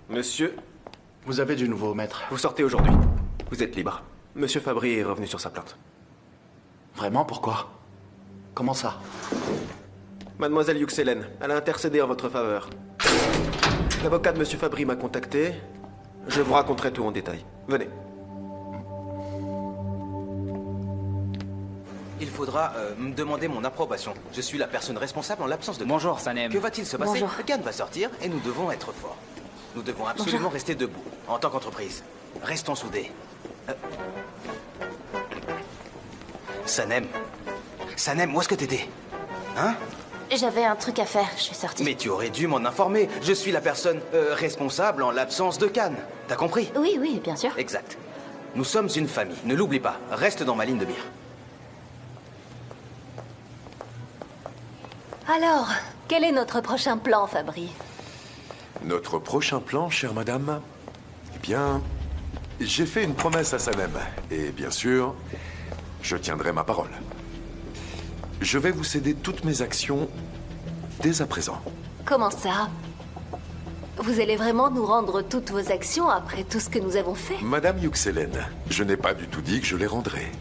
Monsieur, Vous avez du nouveau, maître. vous sortez aujourd'hui. Vous êtes libre. Monsieur Fabry est revenu sur sa plainte. Vraiment, pourquoi? Comment ça? Mademoiselle Yuxelen, elle a intercédé en votre faveur. L'avocat de Monsieur Fabry m'a contacté. Je vous raconterai tout en détail. Venez. Il faudra me demander mon approbation. Je suis la personne responsable en l'absence de... Bonjour, Sanem. Que va-t-il se passer? Bonjour. Khan va sortir et nous devons être forts. Nous devons absolument Bonjour. rester debout, en tant qu'entreprise. Restons soudés. Sanem. Sanem, où est-ce que t'étais? Hein? J'avais un truc à faire, je suis sortie. Mais tu aurais dû m'en informer. Je suis la personne responsable en l'absence de Khan. T'as compris? Oui, oui, bien sûr. Exact. Nous sommes une famille. Ne l'oublie pas. Reste dans ma ligne de mire. Alors, quel est notre prochain plan, Fabry? Notre prochain plan, chère madame? Eh bien, j'ai fait une promesse à Sanem. Et bien sûr, je tiendrai ma parole. Je vais vous céder toutes mes actions dès à présent. Comment ça? Vous allez vraiment nous rendre toutes vos actions après tout ce que nous avons fait? Madame Yuxelen, je n'ai pas du tout dit que je les rendrai.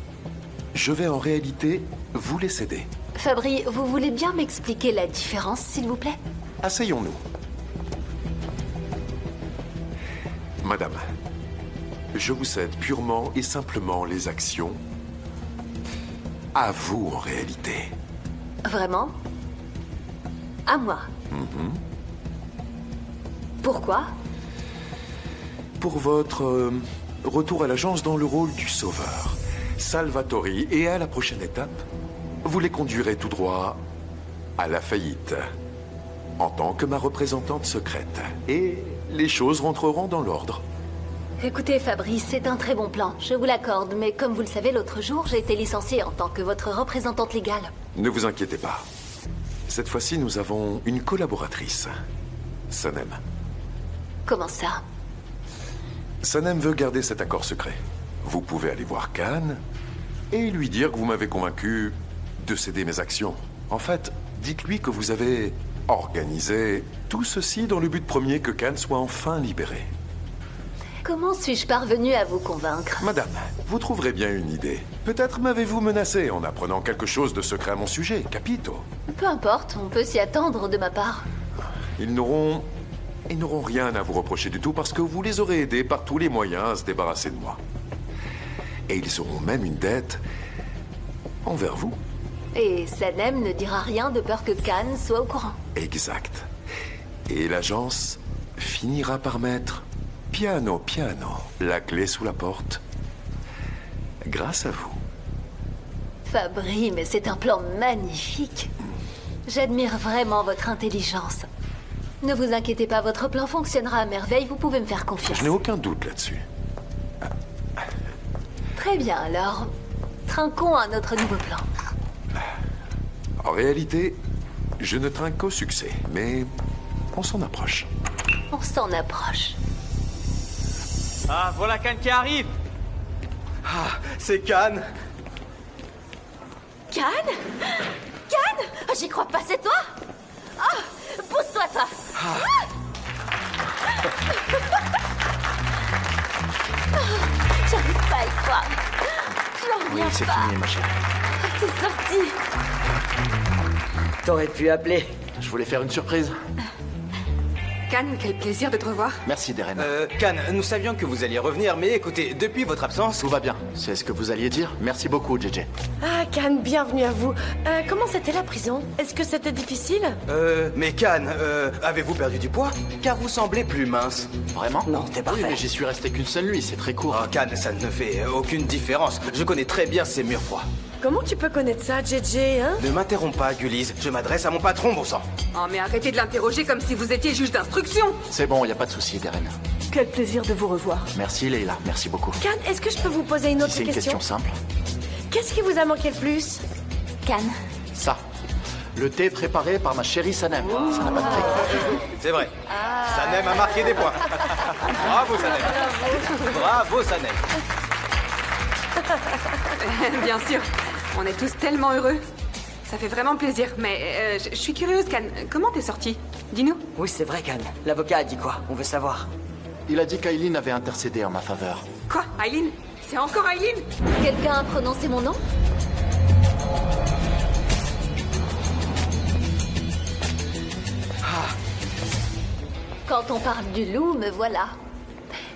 Je vais en réalité vous les céder. Fabry, vous voulez bien m'expliquer la différence, s'il vous plaît? Asseyons-nous. Madame, je vous cède purement et simplement les actions à vous en réalité. Vraiment? À moi? Pourquoi? Pour votre retour à l'agence dans le rôle du sauveur, Salvatori, et à la prochaine étape, vous les conduirez tout droit à la faillite, en tant que ma représentante secrète. Et les choses rentreront dans l'ordre. Écoutez, Fabry, c'est un très bon plan, je vous l'accorde, mais comme vous le savez, l'autre jour, j'ai été licenciée en tant que votre représentante légale. Ne vous inquiétez pas. Cette fois-ci, nous avons une collaboratrice, Sanem. Comment ça? Sanem veut garder cet accord secret. Vous pouvez aller voir Khan et lui dire que vous m'avez convaincu de céder mes actions. En fait, dites-lui que vous avez organisé tout ceci dans le but premier que Khan soit enfin libéré. Comment suis-je parvenue à vous convaincre? Madame, vous trouverez bien une idée. Peut-être m'avez-vous menacé en apprenant quelque chose de secret à mon sujet, capito. Peu importe, on peut s'y attendre de ma part. Ils n'auront rien à vous reprocher du tout parce que vous les aurez aidés par tous les moyens à se débarrasser de moi. Et ils auront même une dette envers vous. Et Sanem ne dira rien de peur que Khan soit au courant. Exact. Et l'agence finira par mettre piano, la clé sous la porte. Grâce à vous. Fabry, mais c'est un plan magnifique. J'admire vraiment votre intelligence. Ne vous inquiétez pas, votre plan fonctionnera à merveille, vous pouvez me faire confiance. Je n'ai aucun doute là-dessus. Très bien, alors, trinquons à notre nouveau plan. En réalité, je ne trinque qu'au succès, mais on s'en approche. On s'en approche. Ah, voilà Khan qui arrive. Ah, c'est Khan. Khan? Khan? Oh, j'y crois pas, c'est toi? Oh, pousse-toi, toi! J'arrive pas à y croire. J'en reviens C'est pas. fini, ma chérie. T'es sorti. T'aurais pu appeler. Je voulais faire une surprise. Khan, quel plaisir de te revoir. Merci, Deren. Khan, nous savions que vous alliez revenir, mais écoutez, depuis votre absence... Tout va bien. C'est ce que vous alliez dire. Merci beaucoup, JJ. Ah, Khan, bienvenue à vous. Comment c'était la prison? Est-ce que c'était difficile? Mais Khan, avez-vous perdu du poids? Car vous semblez plus mince. Vraiment? Non, t'es Oui, parfait. mais j'y suis resté qu'une seule nuit. C'est très court. Oh, Khan, ça ne fait aucune différence. Je connais très bien ces murs froids. Comment tu peux connaître ça, JJ, hein? Ne m'interromps pas, Gullies. Je m'adresse à mon patron, bon sang. Oh, mais arrêtez de l'interroger comme si vous étiez juge d'instruction. C'est bon, y a pas de souci, Deren. Quel plaisir de vous revoir. Merci, Leila. Merci beaucoup. Khan, est-ce que je peux vous poser une autre Si c'est une question simple. Qu'est-ce qui vous a manqué le plus? Khan, Ça. Le thé préparé par ma chérie Sanem. Ça n'a pas de prix. C'est vrai. Sanem a marqué des points. Bravo, Sanem. Bravo, Sanem. Bien sûr. On est tous tellement heureux. Ça fait vraiment plaisir. Mais je suis curieuse, Khan. Comment t'es sortie? Dis-nous. Oui, c'est vrai, Khan. L'avocat a dit quoi? On veut savoir. Il a dit qu'Aileen avait intercédé en ma faveur. Quoi, Aileen? C'est encore Aileen? Quelqu'un a prononcé mon nom? Quand on parle du loup, me voilà.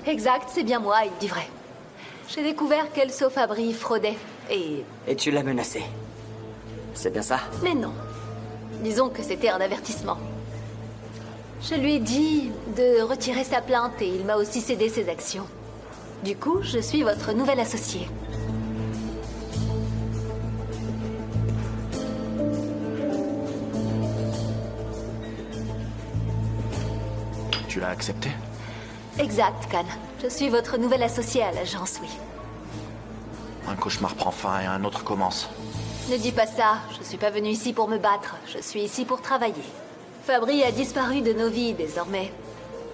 Exact, c'est bien moi, il dit vrai. J'ai découvert qu'Elso Fabry fraudait, et... Et tu l'as menacé. C'est bien ça? Mais non. Disons que c'était un avertissement. Je lui ai dit de retirer sa plainte et il m'a aussi cédé ses actions. Du coup, je suis votre nouvel associé. Tu l'as accepté? Exact, Khan. Je suis votre nouvel associé à l'agence, oui. Un cauchemar prend fin et un autre commence. Ne dis pas ça. Je suis pas venue ici pour me battre. Je suis ici pour travailler. Fabry a disparu de nos vies désormais.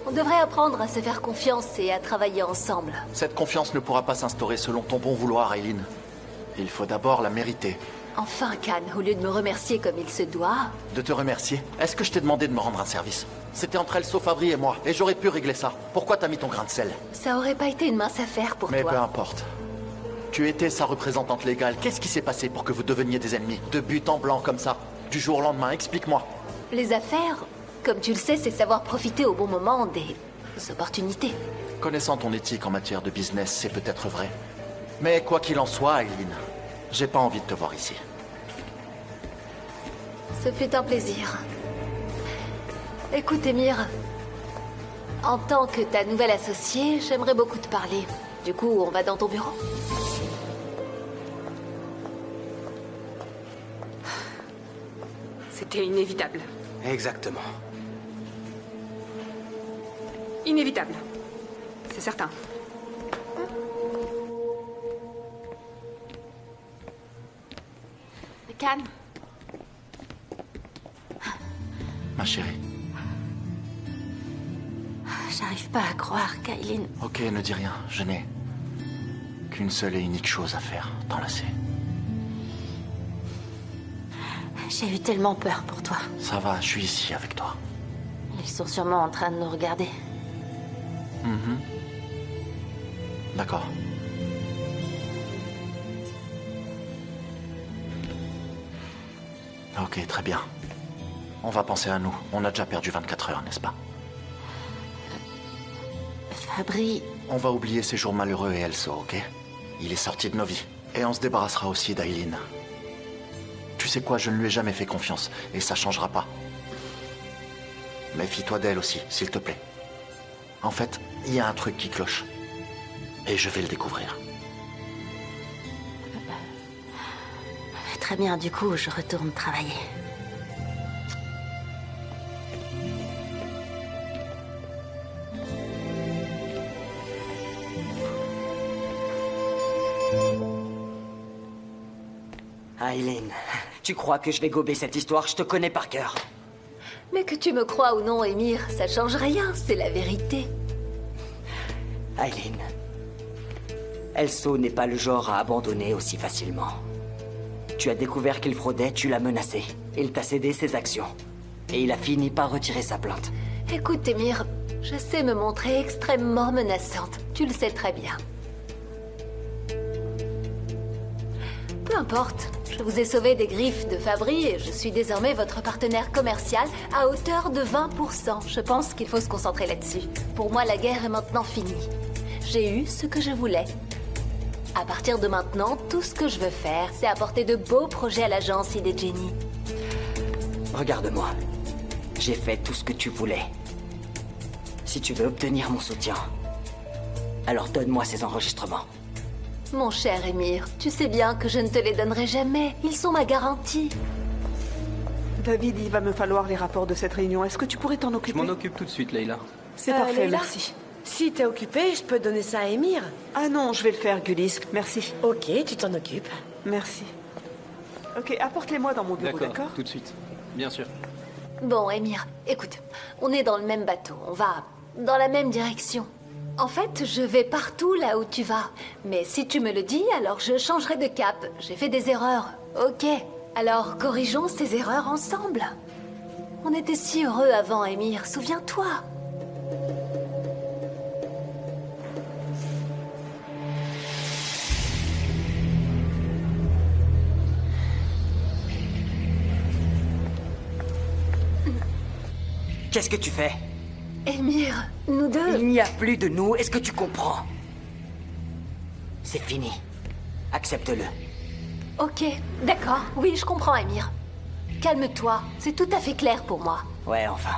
On devrait apprendre à se faire confiance et à travailler ensemble. Cette confiance ne pourra pas s'instaurer selon ton bon vouloir, Aileen. Il faut d'abord la mériter. Enfin, Khan, au lieu de me remercier comme il se doit... De te remercier? Est-ce que je t'ai demandé de me rendre un service? C'était entre Elso Fabry et moi, et j'aurais pu régler ça. Pourquoi t'as mis ton grain de sel? Ça aurait pas été une mince affaire pour Mais toi. peu importe. Tu étais sa représentante légale. Qu'est-ce qui s'est passé pour que vous deveniez des ennemis? De but en blanc comme ça, du jour au lendemain, explique-moi. Les affaires, comme tu le sais, c'est savoir profiter au bon moment des opportunités. Connaissant ton éthique en matière de business, c'est peut-être vrai. Mais quoi qu'il en soit, Aileen, j'ai pas envie de te voir ici. Ce fut un plaisir. Écoute, Émir, en tant que ta nouvelle associée, j'aimerais beaucoup te parler. Du coup, on va dans ton bureau? C'était inévitable. Exactement. Inévitable. C'est certain. Khan, Ma chérie. j'arrive pas à croire qu'Aileen... Ok, ne dis rien. Je n'ai qu'une seule et unique chose à faire. T'enlacer. J'ai eu tellement peur pour toi. Ça va, je suis ici avec toi. Ils sont sûrement en train de nous regarder. D'accord. Ok, très bien. On va penser à nous. On a déjà perdu 24 heures, n'est-ce pas? Fabry... On va oublier ces jours malheureux et Elso, ok? Il est sorti de nos vies. Et on se débarrassera aussi d'Aileen. Tu sais quoi, je ne lui ai jamais fait confiance. Et ça changera pas. Méfie-toi d'elle aussi, s'il te plaît. En fait, il y a un truc qui cloche. Et je vais le découvrir. Très bien, du coup, je retourne travailler. Aileen, tu crois que je vais gober cette histoire? Je te connais par cœur. Mais que tu me crois ou non, Émir, ça change rien, c'est la vérité. Aileen, Elso n'est pas le genre à abandonner aussi facilement. Tu as découvert qu'il fraudait, tu l'as menacé. Il t'a cédé ses actions. Et il a fini par retirer sa plainte. Écoute, Émir, je sais me montrer extrêmement menaçante. Tu le sais très bien. Peu importe, je vous ai sauvé des griffes de Fabry et je suis désormais votre partenaire commercial à hauteur de 20%. Je pense qu'il faut se concentrer là-dessus. Pour moi, la guerre est maintenant finie. J'ai eu ce que je voulais. À partir de maintenant, tout ce que je veux faire, c'est apporter de beaux projets à l'agence ID Jenny. Regarde-moi. J'ai fait tout ce que tu voulais. Si tu veux obtenir mon soutien, alors donne-moi ces enregistrements. Mon cher Émir, tu sais bien que je ne te les donnerai jamais. Ils sont ma garantie. David, il va me falloir les rapports de cette réunion. Est-ce que tu pourrais t'en Je occuper? m'en occupe tout de suite, Leïla. C'est parfait, Leïla, merci. Si t'es occupé, je peux donner ça à Émir. Ah non, je vais le faire, Gulis. Merci. Ok, tu t'en occupes. Merci. Ok, apporte-les-moi dans mon bureau, d'accord? Tout de suite. Bien sûr. Bon, Émir, écoute, on est dans le même bateau. On va dans la même direction. En fait, je vais partout là où tu vas. Mais si tu me le dis, alors je changerai de cap. J'ai fait des erreurs. Ok. Alors, corrigeons ces erreurs ensemble. On était si heureux avant, Émir. Souviens-toi. Qu'est-ce que tu fais? Émir, nous deux... Il n'y a plus de nous, est-ce que tu comprends? C'est fini. Accepte-le. Ok, d'accord. Oui, je comprends, Émir. Calme-toi, c'est tout à fait clair pour moi. Ouais, enfin.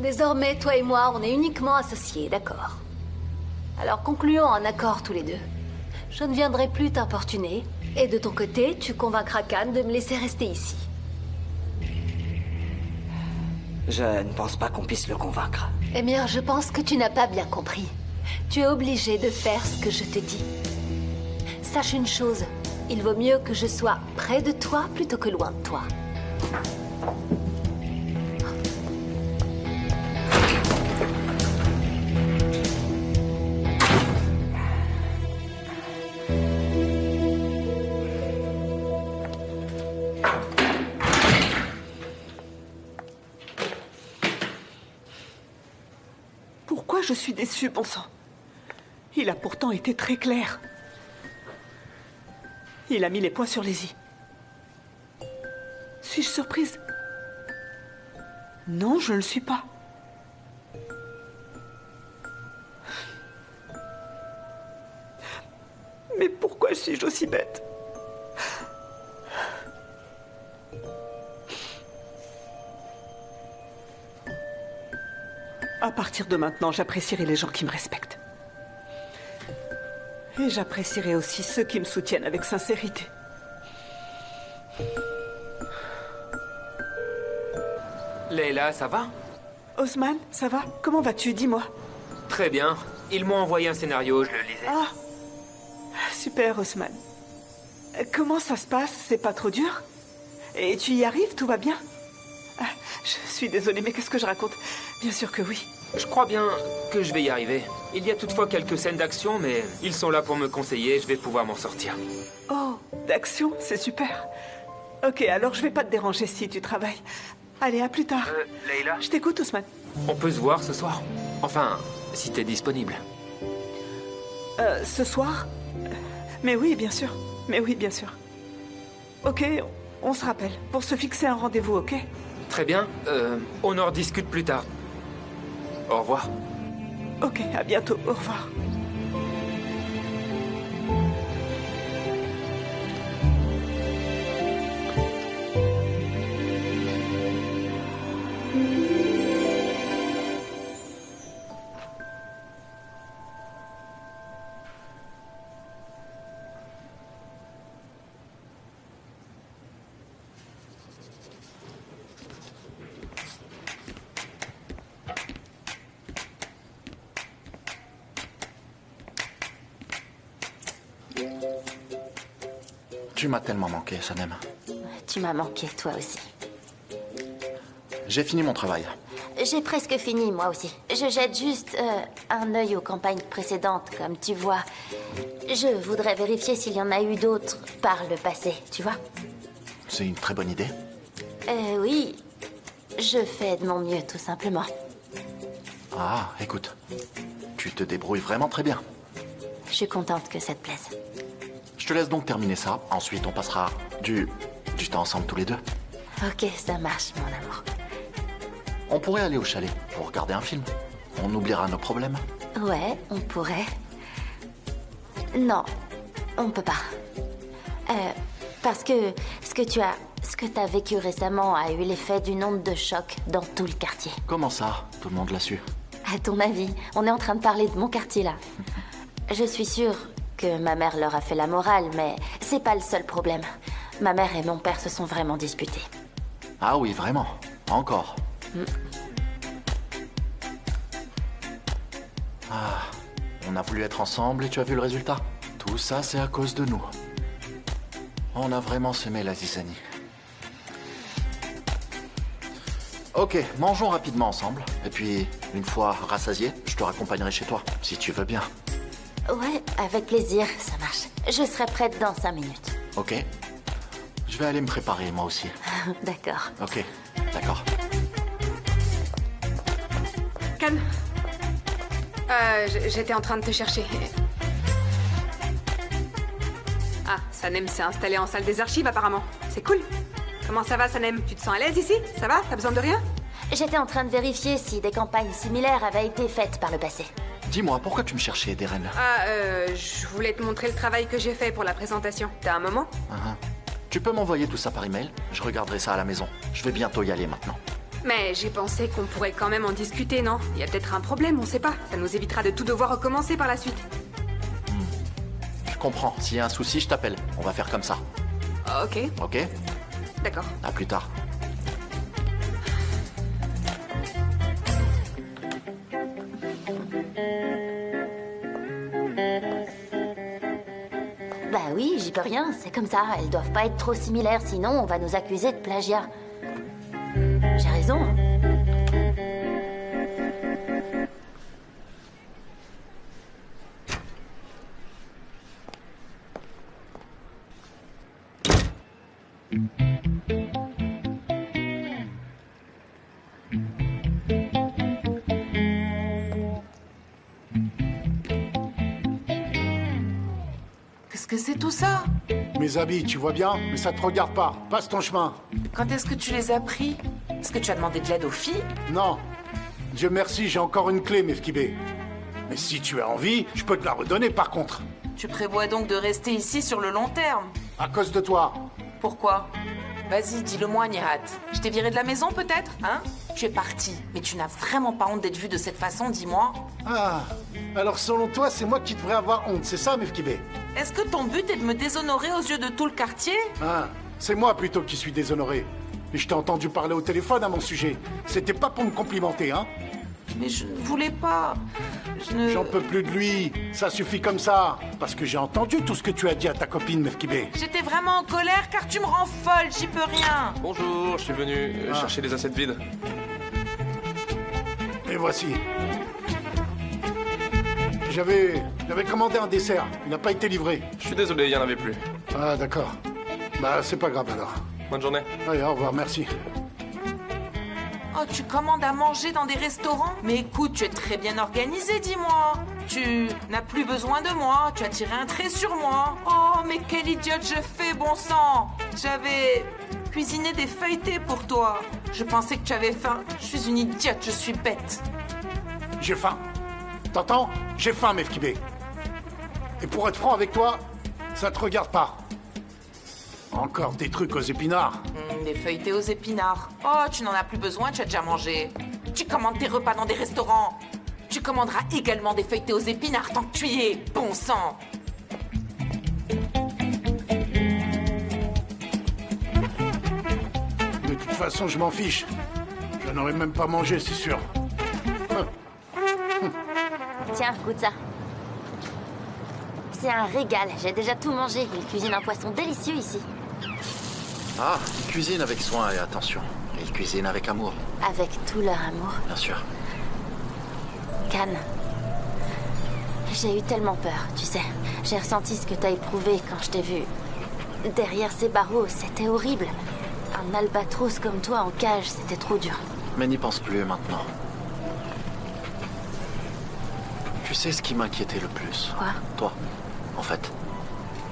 Désormais, toi et moi, on est uniquement associés, d'accord? Alors concluons un accord tous les deux. Je ne viendrai plus t'importuner, et de ton côté, tu convaincras Khan de me laisser rester ici. Je ne pense pas qu'on puisse le convaincre. Émir, je pense que tu n'as pas bien compris. Tu es obligé de faire ce que je te dis. Sache une chose, il vaut mieux que je sois près de toi plutôt que loin de toi. Pourquoi je suis déçue, bon sang? Il a pourtant été très clair. Il a mis les points sur les i. Suis-je surprise? Non, je ne le suis pas. Mais pourquoi suis-je aussi bête? À partir de maintenant, j'apprécierai les gens qui me respectent. Et j'apprécierai aussi ceux qui me soutiennent avec sincérité. Leila, ça va? Osman, ça va? Comment vas-tu? Dis-moi. Très bien. Ils m'ont envoyé un scénario, je le lisais. Ah, super, Osman. Comment ça se passe? C'est pas trop dur? Et tu y arrives? Tout va bien? Ah, je suis désolée, mais qu'est-ce que je raconte? Bien sûr que oui. Je crois bien que je vais y arriver. Il y a toutefois quelques scènes d'action, mais ils sont là pour me conseiller, je vais pouvoir m'en sortir. Oh, d'action, c'est super. Ok, alors je vais pas te déranger si tu travailles. Allez, à plus tard. Leila? Je t'écoute, Ousmane. On peut se voir ce soir? Enfin, si t'es disponible. Ce soir? Mais oui, bien sûr. Mais oui, bien sûr. Ok, on se rappelle. Pour se fixer un rendez-vous, ok? Très bien. On en rediscute plus tard. Au revoir. Ok, à bientôt. Au revoir. Tu m'as tellement manqué, Sanem. Tu m'as manqué, toi aussi. J'ai fini mon travail. J'ai presque fini, moi aussi. Je jette juste un œil aux campagnes précédentes, comme tu vois. Je voudrais vérifier s'il y en a eu d'autres par le passé, tu vois. C'est une très bonne idée. Oui. Je fais de mon mieux, tout simplement. Ah, écoute. Tu te débrouilles vraiment très bien. Je suis contente que ça te plaise. Je te laisse donc terminer ça. Ensuite, on passera du temps ensemble tous les deux. Ok, ça marche, mon amour. On pourrait aller au chalet pour regarder un film. On oubliera nos problèmes. Ouais, on pourrait. Non, on peut pas. Parce que ce que t'as vécu récemment a eu l'effet d'une onde de choc dans tout le quartier. Comment ça? Tout le monde l'a su. À ton avis, on est en train de parler de mon quartier là. Je suis sûre que ma mère leur a fait la morale, mais c'est pas le seul problème. Ma mère et mon père se sont vraiment disputés. Ah oui, vraiment? Encore? Ah, on a voulu être ensemble et tu as vu le résultat? Tout ça, c'est à cause de nous. On a vraiment semé la zizanie. Ok, mangeons rapidement ensemble. Et puis, une fois rassasié, je te raccompagnerai chez toi, si tu veux bien. Ouais, avec plaisir, ça marche. Je serai prête dans 5 minutes. Ok. Je vais aller me préparer, moi aussi. D'accord. Ok, d'accord. Khan. J'étais en train de te chercher. Ah, Sanem s'est installé en salle des archives apparemment. C'est cool. Comment ça va, Sanem? Tu te sens à l'aise ici? Ça va? T'as besoin de rien? J'étais en train de vérifier si des campagnes similaires avaient été faites par le passé. Dis-moi, pourquoi tu me cherchais, Deren? Je voulais te montrer le travail que j'ai fait pour la présentation. T'as un moment? Tu peux m'envoyer tout ça par email? Je regarderai ça à la maison. Je vais bientôt y aller maintenant. Mais j'ai pensé qu'on pourrait quand même en discuter, non? Il y a peut-être un problème, on sait pas. Ça nous évitera de tout devoir recommencer par la suite. Je comprends. S'il y a un souci, je t'appelle. On va faire comme ça. Ok. Ok? D'accord. À plus tard. Bah oui, j'y peux rien, c'est comme ça. Elles doivent pas être trop similaires, sinon on va nous accuser de plagiat. J'ai raison, hein. Qu'est-ce que c'est tout ça? Mes habits, tu vois bien, mais ça te regarde pas. Passe ton chemin. Quand est-ce que tu les as pris? Est-ce que tu as demandé de l'aide aux filles? Non. Dieu merci, j'ai encore une clé, Mefkibé. Mais si tu as envie, je peux te la redonner par contre. Tu prévois donc de rester ici sur le long terme? À cause de toi. Pourquoi? Vas-y, dis-le-moi, Nihat. Je t'ai viré de la maison, peut-être, hein? Tu es parti, mais tu n'as vraiment pas honte d'être vu de cette façon, dis-moi. Ah, alors selon toi, c'est moi qui devrais avoir honte, c'est ça, Mefkibé? Est-ce que ton but est de me déshonorer aux yeux de tout le quartier? Ah, c'est moi plutôt qui suis déshonoré. Et je t'ai entendu parler au téléphone à mon sujet. C'était pas pour me complimenter, hein? Mais je ne voulais pas. J'en peux plus de lui. Ça suffit comme ça. Parce que j'ai entendu tout ce que tu as dit à ta copine, Mefkibé. J'étais vraiment en colère car tu me rends folle, j'y peux rien. Bonjour, je suis venu chercher les assiettes vides. Et voici. J'avais commandé un dessert. Il n'a pas été livré. Je suis désolé, il n'y en avait plus. Ah, d'accord. Bah, c'est pas grave alors. Bonne journée. Allez, au revoir, merci. Oh, tu commandes à manger dans des restaurants? Mais écoute, tu es très bien organisé, dis-moi. Tu n'as plus besoin de moi, tu as tiré un trait sur moi. Oh, mais quelle idiote je fais, bon sang. J'avais cuisiné des feuilletés pour toi. Je pensais que tu avais faim. Je suis une idiote, je suis bête. J'ai faim. T'entends? J'ai faim, Mefkibé. Et pour être franc avec toi, ça te regarde pas. Encore des trucs aux épinards. Des feuilletés aux épinards. Oh, tu n'en as plus besoin, tu as déjà mangé. Tu commandes tes repas dans des restaurants. Tu commanderas également des feuilletés aux épinards tant que tu y es, bon sang. De toute façon, je m'en fiche. Je n'aurais même pas mangé, c'est sûr. Tiens, goûte ça. C'est un régal, j'ai déjà tout mangé. Il cuisine un poisson délicieux ici. Ah, il cuisine avec soin et attention. Il cuisine avec amour. Avec tout leur amour. Bien sûr. Khan, j'ai eu tellement peur, tu sais. J'ai ressenti ce que t'as éprouvé quand je t'ai vu. Derrière ces barreaux, c'était horrible. Un albatros comme toi en cage, c'était trop dur. Mais n'y pense plus maintenant. Tu sais ce qui m'inquiétait le plus? Quoi? Toi. En fait,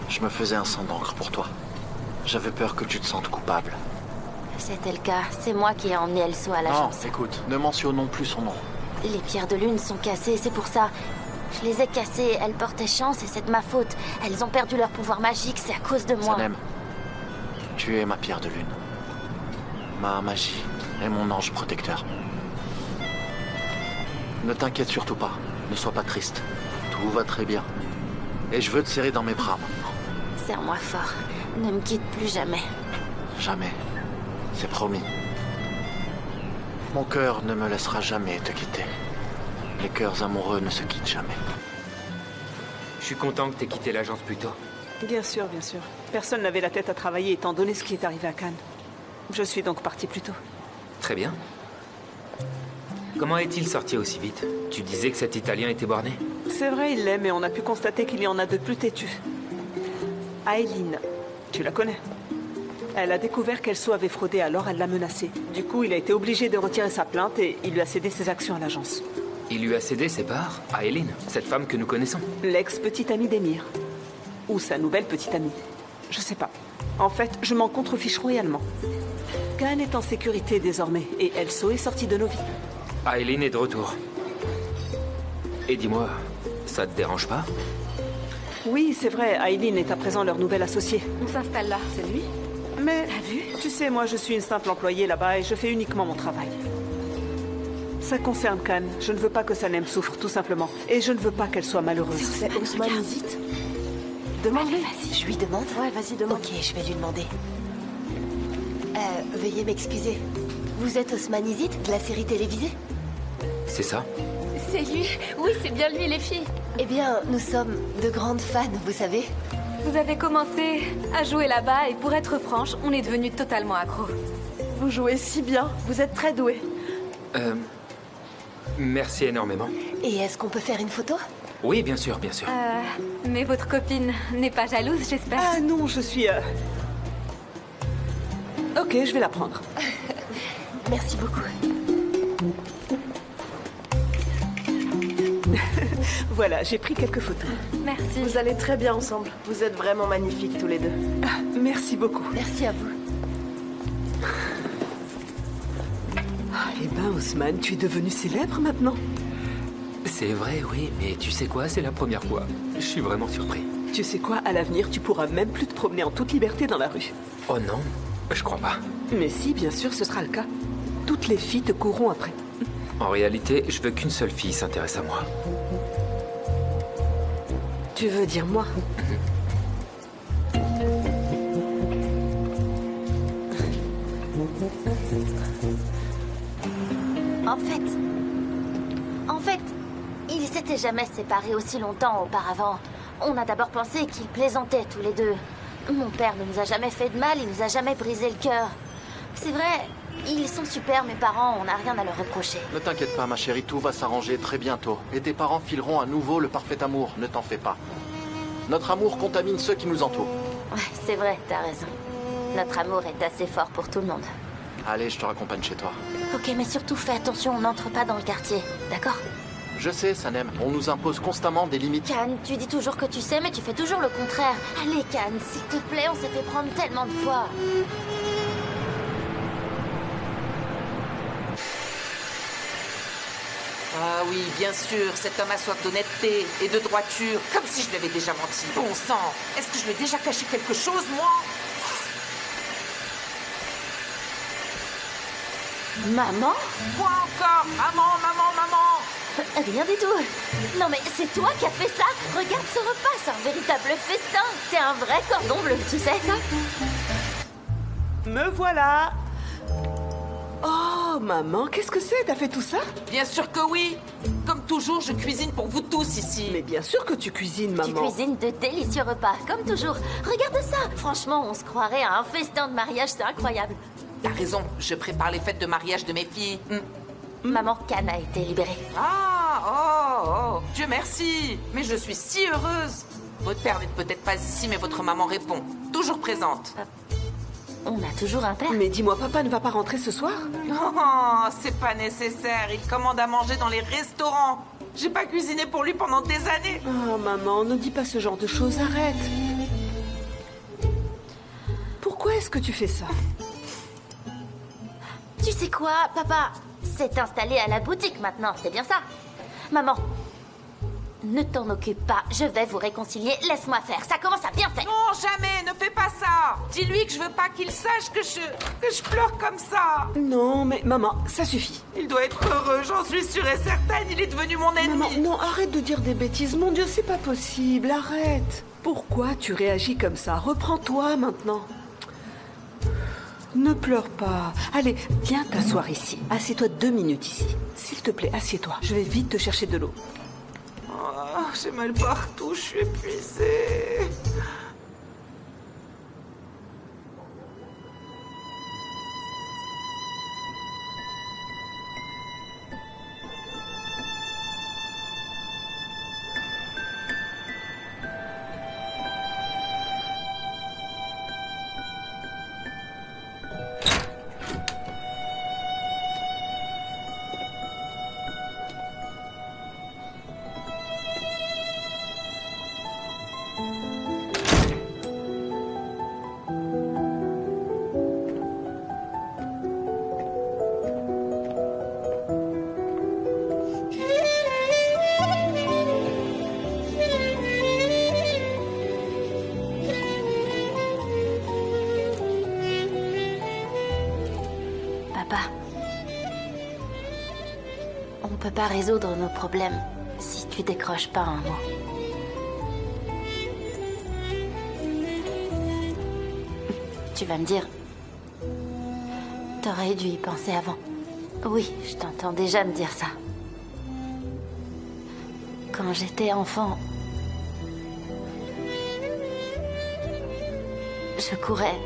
je me faisais un sang d'encre pour toi. J'avais peur que tu te sentes coupable. C'était le cas. C'est moi qui ai emmené Elso à l'agence. Non, écoute, ne mentionnons plus son nom. Les pierres de lune sont cassées, c'est pour ça. Je les ai cassées, elles portaient chance et c'est de ma faute. Elles ont perdu leur pouvoir magique, c'est à cause de moi. Sanem, tu es ma pierre de lune. Ma magie et mon ange protecteur. Ne t'inquiète surtout pas. Ne sois pas triste. Tout va très bien. Et je veux te serrer dans mes bras maintenant. Serre-moi fort. Ne me quitte plus jamais. Jamais. C'est promis. Mon cœur ne me laissera jamais te quitter. Les cœurs amoureux ne se quittent jamais. Je suis content que t'aies quitté l'agence plus tôt. Bien sûr, bien sûr. Personne n'avait la tête à travailler étant donné ce qui est arrivé à Cannes. Je suis donc parti plus tôt. Très bien. Comment est-il sorti aussi vite? Tu disais que cet Italien était borné? C'est vrai, il l'est, mais on a pu constater qu'il y en a de plus têtus. Aileen, tu la connais? Elle a découvert qu'Elso avait fraudé, alors elle l'a menacé. Du coup, il a été obligé de retirer sa plainte et il lui a cédé ses actions à l'agence. Il lui a cédé ses parts à Aileen, cette femme que nous connaissons. L'ex-petite amie d'Emir. Ou sa nouvelle petite amie. Je sais pas. En fait, je m'en contrefiche royalement. Khan est en sécurité désormais et Elso est sortie de nos vies. Aileen est de retour. Et dis-moi, ça te dérange pas? Oui, c'est vrai, Aileen est à présent leur nouvelle associée. On s'installe là. C'est lui? Mais, tu sais, moi je suis une simple employée là-bas et je fais uniquement mon travail. Ça concerne Khan. Je ne veux pas que Sanem souffre, tout simplement. Et je ne veux pas qu'elle soit malheureuse. C'est Ousmane Izzit. Demande-lui. Vas-y, je lui demande. Ouais, vas-y, demande. Ok, je vais lui demander. Veuillez m'excuser. Vous êtes Ousmane Izzit de la série télévisée? C'est ça? C'est lui. Oui, c'est bien lui, les filles. Eh bien, nous sommes de grandes fans, vous savez. Vous avez commencé à jouer là-bas et pour être franche, on est devenus totalement accros. Vous jouez si bien. Vous êtes très doués. Merci énormément. Et est-ce qu'on peut faire une photo? Oui, bien sûr, bien sûr. Mais votre copine n'est pas jalouse, j'espère. Ah non, je suis... Ok, je vais la prendre. Merci beaucoup. Voilà, j'ai pris quelques photos. Merci. Vous allez très bien ensemble. Vous êtes vraiment magnifiques tous les deux. Merci beaucoup. Merci à vous. Eh ben, Ousmane, tu es devenu célèbre maintenant. C'est vrai, oui, mais tu sais quoi, c'est la première fois. Je suis vraiment surpris. Tu sais quoi, à l'avenir, tu pourras même plus te promener en toute liberté dans la rue. Oh non, je crois pas. Mais si, bien sûr, ce sera le cas. Toutes les filles te courront après. En réalité, je veux qu'une seule fille s'intéresse à moi. Tu veux dire moi? En fait, ils s'étaient jamais séparés aussi longtemps auparavant. On a d'abord pensé qu'ils plaisantaient tous les deux. Mon père ne nous a jamais fait de mal, il nous a jamais brisé le cœur. C'est vrai, ils sont super, mes parents, on n'a rien à leur reprocher. Ne t'inquiète pas, ma chérie, tout va s'arranger très bientôt. Et tes parents fileront à nouveau le parfait amour, ne t'en fais pas. Notre amour contamine ceux qui nous entourent. Ouais, c'est vrai, t'as raison. Notre amour est assez fort pour tout le monde. Allez, je te raccompagne chez toi. Ok, mais surtout fais attention, on n'entre pas dans le quartier, d'accord? Je sais, Sanem, on nous impose constamment des limites. Khan, tu dis toujours que tu sais, mais tu fais toujours le contraire. Allez, Khan, s'il te plaît, on s'est fait prendre tellement de fois. Ah oui, bien sûr, cet homme a soif d'honnêteté et de droiture, comme si je lui avais déjà menti. Bon sang, est-ce que je lui ai déjà caché quelque chose, moi? Maman? Quoi encore? Maman? Rien du tout. Non mais c'est toi qui as fait ça. Regarde ce repas, c'est un véritable festin. T'es un vrai cordon bleu, tu sais ça? Me voilà. Oh, maman, qu'est-ce que c'est? T'as fait tout ça? Bien sûr que oui. Comme toujours, je cuisine pour vous tous ici. Mais bien sûr que tu cuisines, maman. Tu cuisines de délicieux repas, comme toujours. Regarde ça. Franchement, on se croirait à un festin de mariage, c'est incroyable. T'as raison, je prépare les fêtes de mariage de mes filles. Maman, Khan a été libérée. Oh, Dieu merci. Mais je suis si heureuse. Votre père n'est peut-être pas ici, mais votre maman répond. Toujours présente. On a toujours un père. Mais dis-moi, papa ne va pas rentrer ce soir? Oh, c'est pas nécessaire. Il commande à manger dans les restaurants. J'ai pas cuisiné pour lui pendant des années. Oh, maman, ne dis pas ce genre de choses, arrête. Pourquoi est-ce que tu fais ça? Tu sais quoi, papa s'est installé à la boutique maintenant, c'est bien ça? Maman, ne t'en occupe pas, je vais vous réconcilier, laisse-moi faire, ça commence à bien faire. Non, jamais, ne fais pas ça. Dis-lui que je veux pas qu'il sache que je pleure comme ça. Non, mais maman, ça suffit. Il doit être heureux, j'en suis sûre et certaine, il est devenu mon ennemi. Maman, non, arrête de dire des bêtises, mon Dieu, c'est pas possible, arrête. Pourquoi tu réagis comme ça? Reprends-toi maintenant. Ne pleure pas. Allez, viens t'asseoir ici. Assieds-toi 2 minutes ici. S'il te plaît, assieds-toi. Je vais vite te chercher de l'eau. Oh, j'ai mal partout, je suis épuisée. On peut pas résoudre nos problèmes si tu décroches pas un mot. Tu vas me dire... T'aurais dû y penser avant. Oui, je t'entends déjà me dire ça. Quand j'étais enfant... Je courais...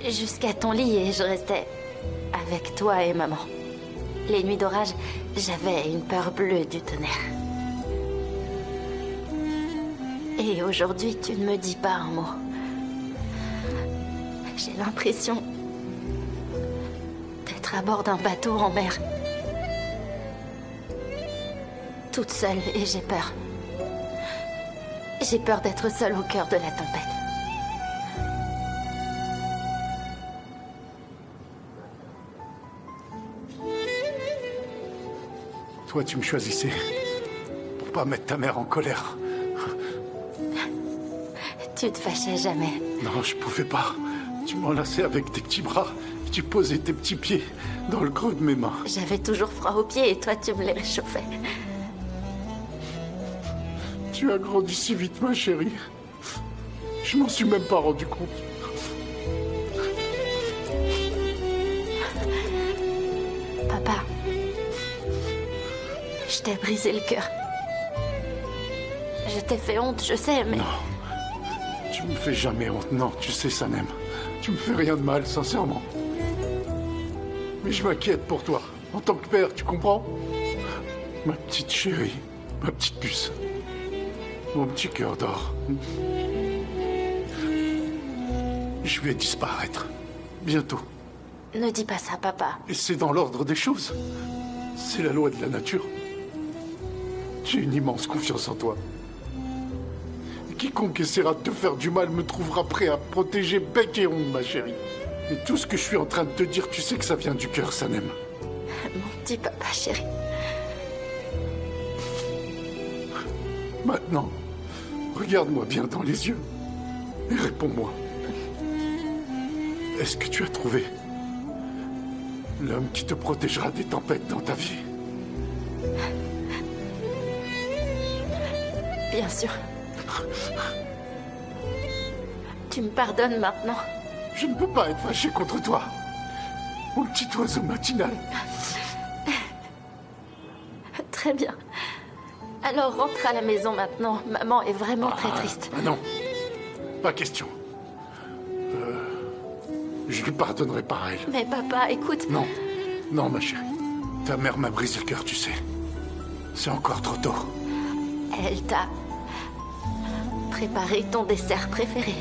jusqu'à ton lit et je restais... avec toi et maman. Les nuits d'orage, j'avais une peur bleue du tonnerre. Et aujourd'hui, tu ne me dis pas un mot. J'ai l'impression d'être à bord d'un bateau en mer. Toute seule et j'ai peur. J'ai peur d'être seule au cœur de la tempête. Toi, tu me choisissais pour pas mettre ta mère en colère. Tu te fâchais jamais. Non, je pouvais pas. Tu m'enlaçais avec tes petits bras et tu posais tes petits pieds dans le creux de mes mains. J'avais toujours froid aux pieds et toi, tu me les réchauffais. Tu as grandi si vite, ma chérie. Je m'en suis même pas rendu compte. Papa, je t'ai brisé le cœur. Je t'ai fait honte, je sais, mais... Non. Tu me fais jamais honte. Non, tu sais, Sanem. Tu me fais rien de mal, sincèrement. Mais je m'inquiète pour toi. En tant que père, tu comprends? Ma petite chérie. Ma petite puce. Mon petit cœur d'or. Je vais disparaître. Bientôt. Ne dis pas ça, papa. Et c'est dans l'ordre des choses. C'est la loi de la nature. J'ai une immense confiance en toi. Et quiconque essaiera de te faire du mal me trouvera prêt à protéger bec et ongle, ma chérie. Et tout ce que je suis en train de te dire, tu sais que ça vient du cœur, Sanem. Mon petit papa chéri. Maintenant, regarde-moi bien dans les yeux et réponds-moi. Est-ce que tu as trouvé l'homme qui te protégera des tempêtes dans ta vie? Bien sûr. Tu me pardonnes maintenant? Je ne peux pas être fâché contre toi. Mon petit oiseau matinal. Très bien. Alors rentre à la maison maintenant. Maman est vraiment très triste. Ah non, pas question. Je lui pardonnerai pas à elle. Mais papa, écoute... Non, non ma chérie. Ta mère m'a brisé le cœur, tu sais. C'est encore trop tôt. Elle t'a préparé ton dessert préféré.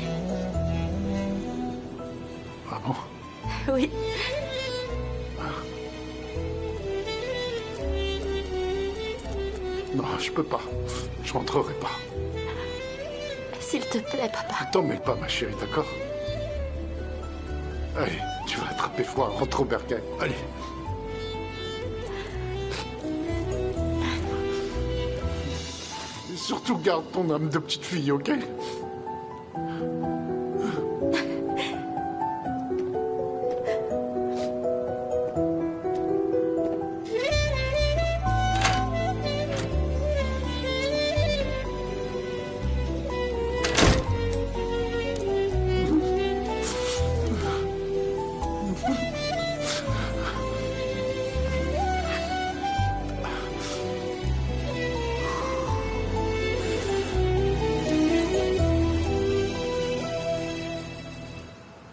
Ah bon? Oui. Non, je peux pas. Je rentrerai pas. S'il te plaît, papa. Ne t'en mêle pas, ma chérie, d'accord? Allez, tu vas attraper froid, rentre au bercail. Allez. Et surtout, garde ton âme de petite fille, ok?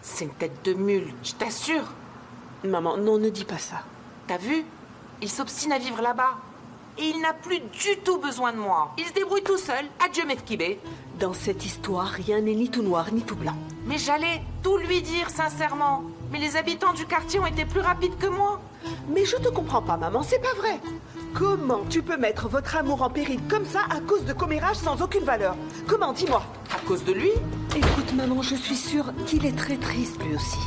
C'est une tête de mule, je t'assure. Maman, non, ne dis pas ça. T'as vu? Il s'obstine à vivre là-bas. Et il n'a plus du tout besoin de moi. Il se débrouille tout seul. Adieu, Mefkibé. Dans cette histoire, rien n'est ni tout noir ni tout blanc. Mais j'allais tout lui dire, sincèrement. Mais les habitants du quartier ont été plus rapides que moi. Mais je te comprends pas, maman, c'est pas vrai. Comment tu peux mettre votre amour en péril comme ça à cause de commérages sans aucune valeur? Comment, dis-moi? À cause de lui? Écoute, maman, je suis sûre qu'il est très triste lui aussi.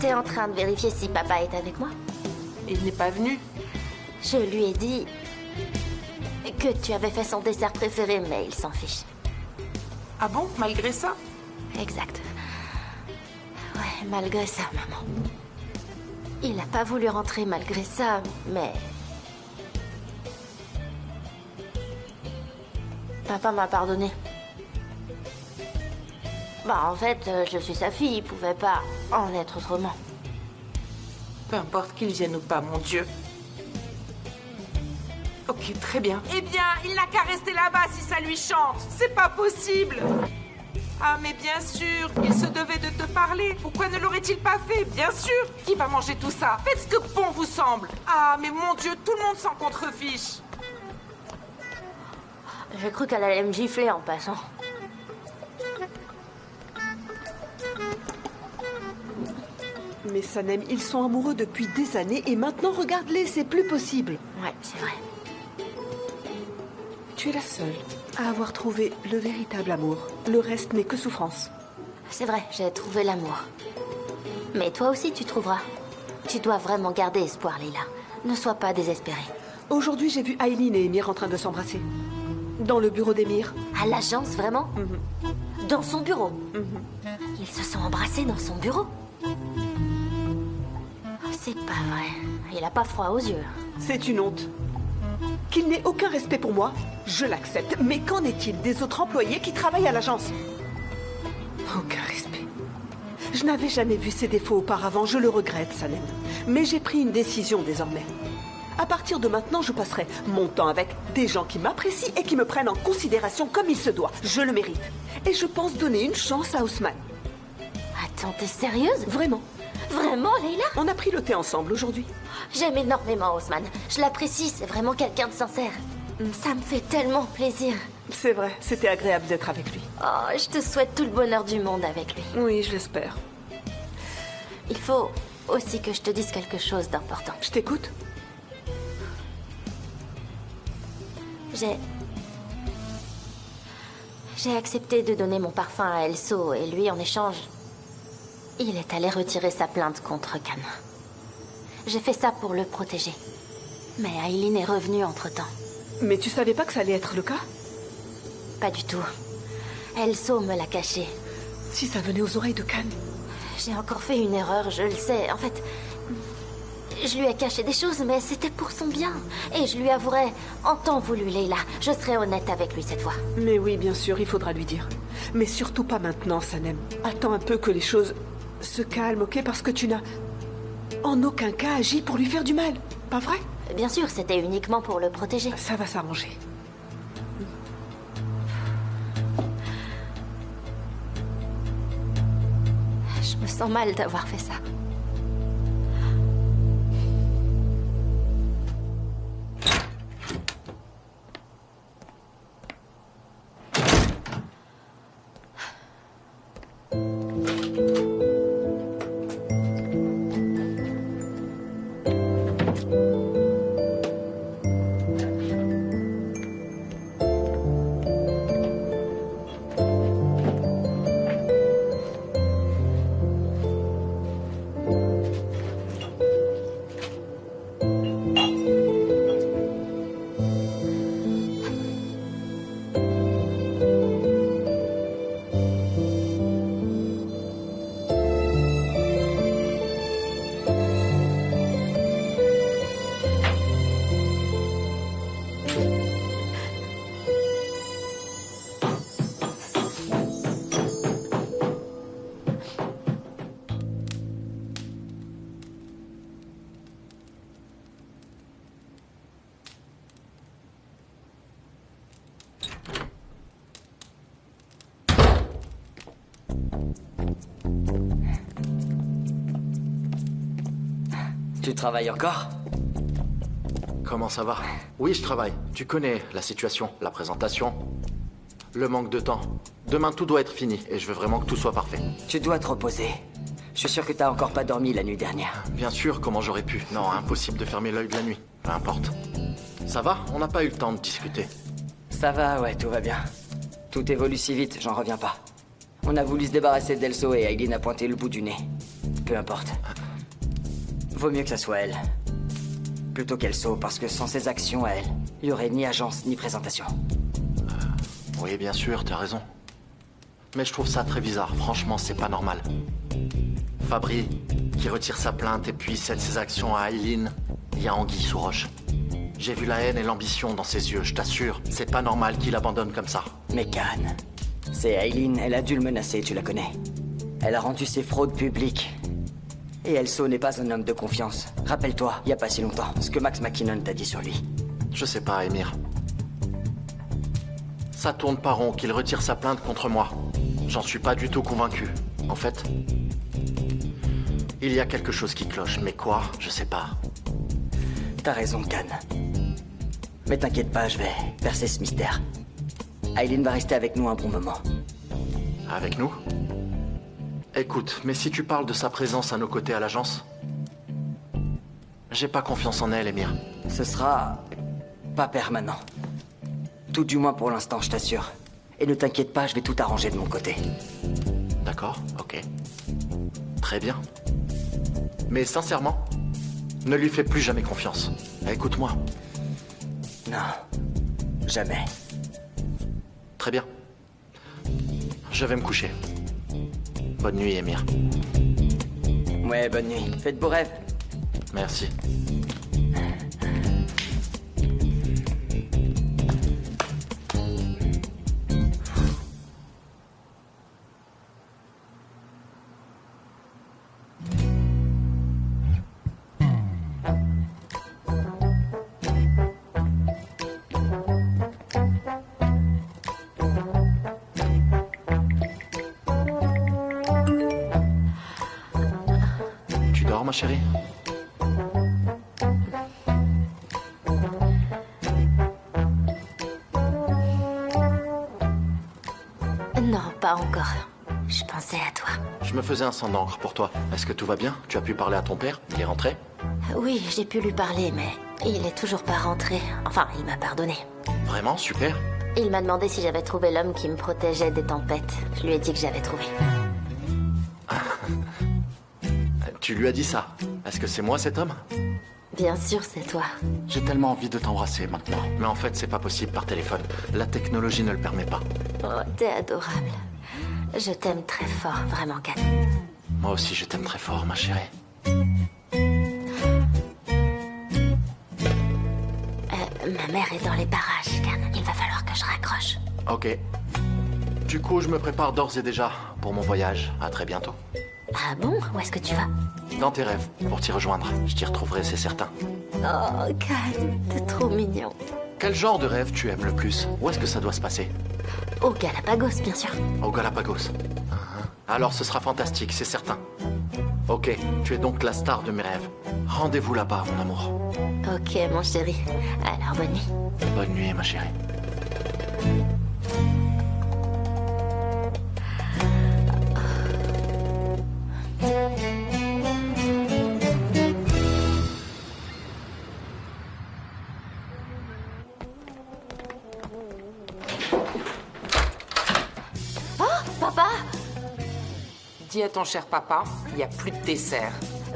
T'es en train de vérifier si papa est avec moi? Il n'est pas venu. Je lui ai dit que tu avais fait son dessert préféré, mais il s'en fiche. Ah bon, malgré ça? Exact. Ouais, malgré ça, maman. Il n'a pas voulu rentrer malgré ça, mais... Papa m'a pardonné. Bah, en fait, je suis sa fille, il pouvait pas en être autrement. Peu importe qu'il vienne ou pas, mon Dieu. Ok, très bien. Eh bien, il n'a qu'à rester là-bas si ça lui chante. C'est pas possible. Ah, mais bien sûr, il se devait de te parler. Pourquoi ne l'aurait-il pas fait? Bien sûr. Qui va manger tout ça? Faites ce que bon vous semble. Ah, mais mon Dieu, tout le monde s'en contrefiche. J'ai cru qu'elle allait me gifler en passant. Mais Sanem, ils sont amoureux depuis des années et maintenant, regarde-les, c'est plus possible. Ouais, c'est vrai. Tu es la seule à avoir trouvé le véritable amour. Le reste n'est que souffrance. C'est vrai, j'ai trouvé l'amour. Mais toi aussi, tu trouveras. Tu dois vraiment garder espoir, Leila. Ne sois pas désespérée. Aujourd'hui, j'ai vu Aileen et Emir en train de s'embrasser. Dans le bureau d'Emir. À l'agence, vraiment? Dans son bureau? Ils se sont embrassés dans son bureau? C'est pas vrai. Il a pas froid aux yeux. C'est une honte. Qu'il n'ait aucun respect pour moi, je l'accepte. Mais qu'en est-il des autres employés qui travaillent à l'agence? Aucun respect. Je n'avais jamais vu ces défauts auparavant, je le regrette, Sanem. Mais j'ai pris une décision désormais. À partir de maintenant, je passerai mon temps avec des gens qui m'apprécient et qui me prennent en considération comme il se doit. Je le mérite. Et je pense donner une chance à Haussmann. Attends, t'es sérieuse? Vraiment. Vraiment, Leila? On a pris le thé ensemble aujourd'hui. J'aime énormément Haussmann. Je l'apprécie, c'est vraiment quelqu'un de sincère. Ça me fait tellement plaisir. C'est vrai, c'était agréable d'être avec lui. Oh, je te souhaite tout le bonheur du monde avec lui. Oui, je l'espère. Il faut aussi que je te dise quelque chose d'important. Je t'écoute. J'ai accepté de donner mon parfum à Elso et lui, en échange, il est allé retirer sa plainte contre Khan. J'ai fait ça pour le protéger. Mais Aileen est revenue entre-temps. Mais tu savais pas que ça allait être le cas? Pas du tout. Elso me l'a caché. Si ça venait aux oreilles de Khan? J'ai encore fait une erreur, je le sais. En fait, je lui ai caché des choses, mais c'était pour son bien. Et je lui avouerai, en temps voulu, Leila, je serai honnête avec lui cette fois. Mais oui, bien sûr, il faudra lui dire. Mais surtout pas maintenant, Sanem. Attends un peu que les choses se calment, ok? Parce que tu n'as en aucun cas agi pour lui faire du mal, pas vrai? Bien sûr, c'était uniquement pour le protéger. Ça va s'arranger. Je me sens mal d'avoir fait ça. Tu travailles encore? Comment ça va? Oui, je travaille. Tu connais la situation, la présentation, le manque de temps. Demain, tout doit être fini et je veux vraiment que tout soit parfait. Tu dois te reposer. Je suis sûr que t'as encore pas dormi la nuit dernière. Bien sûr, comment j'aurais pu? Non, impossible de fermer l'œil de la nuit. Peu importe. Ça va? On n'a pas eu le temps de discuter. Ça va, ouais, tout va bien. Tout évolue si vite, j'en reviens pas. On a voulu se débarrasser d'Elso et Aileen a pointé le bout du nez. Peu importe. Vaut mieux que ça soit elle. Plutôt qu'Elso, parce que sans ses actions à elle, il y aurait ni agence ni présentation. Oui, bien sûr, t'as raison. Mais je trouve ça très bizarre. Franchement, c'est pas normal. Fabry, qui retire sa plainte et puis cède ses actions à Aileen, il y a anguille sous roche. J'ai vu la haine et l'ambition dans ses yeux, je t'assure. C'est pas normal qu'il abandonne comme ça. Mais Khan, c'est Aileen, elle a dû le menacer, tu la connais. Elle a rendu ses fraudes publiques. Et Elso n'est pas un homme de confiance. Rappelle-toi, il y a pas si longtemps, ce que Max McKinnon t'a dit sur lui. Je sais pas, Emir. Ça tourne pas rond qu'il retire sa plainte contre moi. J'en suis pas du tout convaincu. En fait, il y a quelque chose qui cloche, mais quoi, je sais pas. T'as raison, Khan. Mais t'inquiète pas, je vais percer ce mystère. Aileen va rester avec nous un bon moment. Avec nous? Écoute, mais si tu parles de sa présence à nos côtés à l'agence, j'ai pas confiance en elle, Emir. Ce sera pas permanent. Tout du moins pour l'instant, je t'assure. Et ne t'inquiète pas, je vais tout arranger de mon côté. D'accord, ok. Très bien. Mais sincèrement, ne lui fais plus jamais confiance. Écoute-moi. Non, jamais. Très bien. Je vais me coucher. Bonne nuit, Emir. Ouais, bonne nuit. Faites beaux rêves. Merci. Tu dors, ma chérie? Non, pas encore. Je pensais à toi. Je me faisais un sang d'encre pour toi. Est-ce que tout va bien? Tu as pu parler à ton père? Il est rentré? Oui, j'ai pu lui parler, mais il est toujours pas rentré. Enfin, il m'a pardonné. Vraiment? Super. Il m'a demandé si j'avais trouvé l'homme qui me protégeait des tempêtes. Je lui ai dit que j'avais trouvé. Tu lui as dit ça? Est-ce que c'est moi cet homme? Bien sûr, c'est toi. J'ai tellement envie de t'embrasser maintenant. Mais en fait, c'est pas possible par téléphone. La technologie ne le permet pas. Oh, t'es adorable. Je t'aime très fort, vraiment, Kat. Moi aussi, je t'aime très fort, ma chérie. Ma mère est dans les parages, Kat. Il va falloir que je raccroche. Ok. Du coup, je me prépare d'ores et déjà pour mon voyage. À très bientôt. Ah bon? Où est-ce que tu vas? Dans tes rêves, pour t'y rejoindre. Je t'y retrouverai, c'est certain. Oh, Kat, t'es trop mignon. Quel genre de rêve tu aimes le plus? Où est-ce que ça doit se passer? Au Galapagos, bien sûr. Au Galapagos. Alors ce sera fantastique, c'est certain. Ok, tu es donc la star de mes rêves. Rendez-vous là-bas, mon amour. Ok, mon chéri. Alors, bonne nuit. Bonne nuit, ma chérie. Papa! Dis à ton cher papa, il n'y a plus de dessert.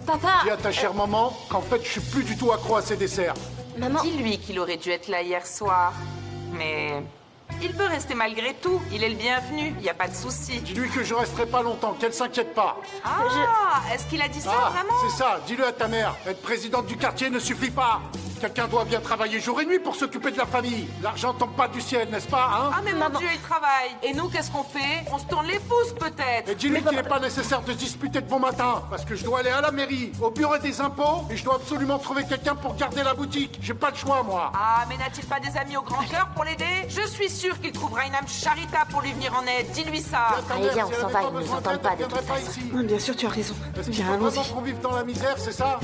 Papa! Dis à ta chère maman qu'en fait, je suis plus du tout accro à ces desserts. Maman... Dis-lui qu'il aurait dû être là hier soir. Mais il peut rester malgré tout. Il est le bienvenu, il n'y a pas de souci. Dis-lui que je resterai pas longtemps, qu'elle s'inquiète pas. Ah, est-ce qu'il a dit ça vraiment? C'est ça, dis-le à ta mère. Être présidente du quartier ne suffit pas. Quelqu'un doit bien travailler jour et nuit pour s'occuper de la famille. L'argent tombe pas du ciel, n'est-ce pas, hein? Ah mais mon Dieu, il travaille. Et nous, qu'est-ce qu'on fait? On se tourne les pouces peut-être. Et dis-lui qu'il n'est pas nécessaire de se disputer de bon matin. Parce que je dois aller à la mairie, au bureau des impôts, et je dois absolument trouver quelqu'un pour garder la boutique. J'ai pas le choix, moi. Ah, mais n'a-t-il pas des amis au grand cœur pour l'aider? Je suis sûre qu'il trouvera une âme charitable pour lui venir en aide. Dis-lui ça. Allez, viens, on s'en va, ils ne nous entendent pas de toute façon. Bien sûr, tu as raison. Viens, Vraiment allons-y. qu'on vive dans la misère, c'est ça?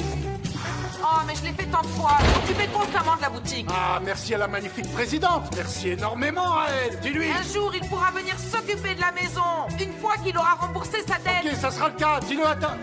Oh, mais je l'ai fait tant de fois. Occupez constamment de la boutique. Ah, merci à la magnifique présidente. Merci énormément à elle. Dis-lui. Un jour, il pourra venir s'occuper de la maison. Une fois qu'il aura remboursé sa dette. Ok, ça sera le cas. Dis-le à ta...